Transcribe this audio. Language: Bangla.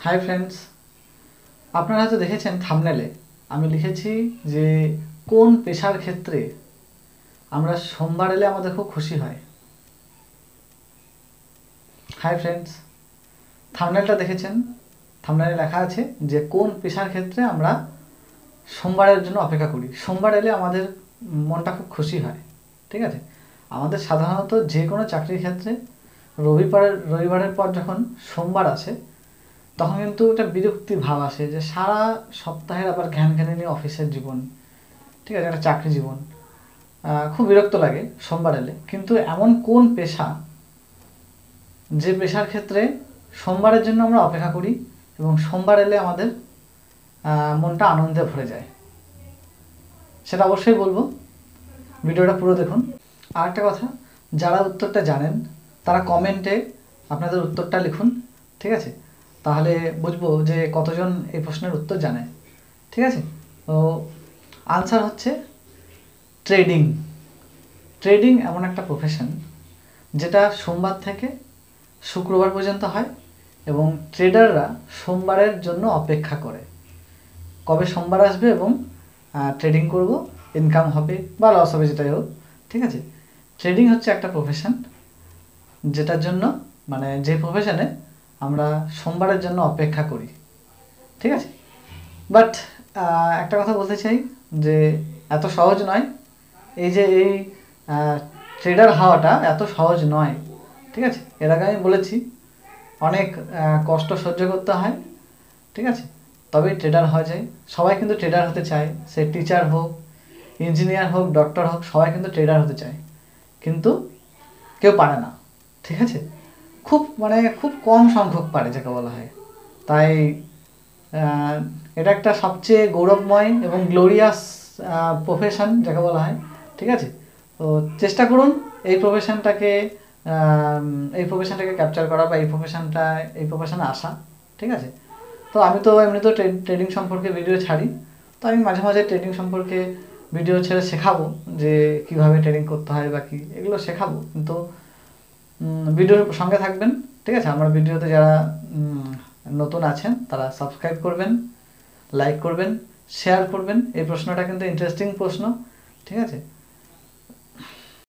হাই ফ্রেন্ডস, আপনারা হয়তো দেখেছেন থাম্বনেলে আমি লিখেছি যে কোন পেশার ক্ষেত্রে আমরা সোমবার এলে আমাদের খুব খুশি হয়। হাই ফ্রেন্ডস, থাম্বনেলটা দেখেছেন? থাম্বনেলে লেখা আছে যে কোন পেশার ক্ষেত্রে আমরা সোমবারের জন্য অপেক্ষা করি, সোমবার এলে আমাদের মনটা খুব খুশি হয়। ঠিক আছে, আমাদের সাধারণত যে কোনো চাকরির ক্ষেত্রে রবিবারের পর যখন সোমবার আসে তখন কিন্তু একটা বিরক্তি ভাব আসে যে সারা সপ্তাহের আবার ঘ্যানঘ্যানিনি অফিসের জীবন, ঠিক আছে, একটা চাকরি জীবন, খুব বিরক্ত লাগে সোমবার এলে। কিন্তু এমন কোন পেশা যে পেশার ক্ষেত্রে সোমবারের জন্য আমরা অপেক্ষা করি এবং সোমবার এলে আমাদের মনটা আনন্দে ভরে যায়, সেটা অবশ্যই বলবো। ভিডিওটা পুরো দেখুন। আর একটা কথা, যারা উত্তরটা জানেন তারা কমেন্টে আপনাদের উত্তরটা লিখুন, ঠিক আছে? তাহলে বুঝবো যে কতজন এই প্রশ্নের উত্তর জানে। ঠিক আছে, তো আনসার হচ্ছে ট্রেডিং। ট্রেডিং এমন একটা প্রফেশন যেটা সোমবার থেকে শুক্রবার পর্যন্ত হয় এবং ট্রেডাররা সোমবারের জন্য অপেক্ষা করে কবে সোমবার আসবে এবং ট্রেডিং করব, ইনকাম হবে বা লস হবে, যেটাই হোক। ঠিক আছে, ট্রেডিং হচ্ছে একটা প্রফেশন যেটার জন্য যে প্রফেশনে আমরা সোমবারের জন্য অপেক্ষা করি। ঠিক আছে, বাট একটা কথা বলতে চাই যে এত সহজ নয়। এই ট্রেডার হওয়াটা এত সহজ নয়। ঠিক আছে, এর আগে আমি বলেছি অনেক কষ্ট সহ্য করতে হয়। ঠিক আছে, তবেই ট্রেডার হওয়া যায়। সবাই কিন্তু ট্রেডার হতে চায়, সে টিচার হোক, ইঞ্জিনিয়ার হোক, ডক্টর হোক, সবাই কিন্তু ট্রেডার হতে চায়, কিন্তু কেউ পারে না। ঠিক আছে, খুব কম সংখ্যক পারে, যাকে বলা হয়। তাই এটা একটা সবচেয়ে গৌরবময় এবং গ্লোরিয়াস প্রফেশন, যাকে বলা হয়। ঠিক আছে, তো চেষ্টা করুন এই প্রফেশনটাকে ক্যাপচার করা বা এই প্রফেশনে আসা। ঠিক আছে, তো আমি তো এমনিতেও ট্রেডিং সম্পর্কে ভিডিও ছাড়ি, তো আমি মাঝে মাঝে ট্রেডিং সম্পর্কে ভিডিও ছেড়ে শেখাবো যে কীভাবে ট্রেডিং করতে হয় বা কী, এগুলো শেখাবো। কিন্তু ভিডিওর সঙ্গে থাকবেন। ঠিক আছে, আমার ভিডিওতে যারা নতুন আছেন তারা সাবস্ক্রাইব করবেন, লাইক করবেন, শেয়ার করবেন। এই প্রশ্নটা কিন্তু ইন্টারেস্টিং প্রশ্ন। ঠিক আছে,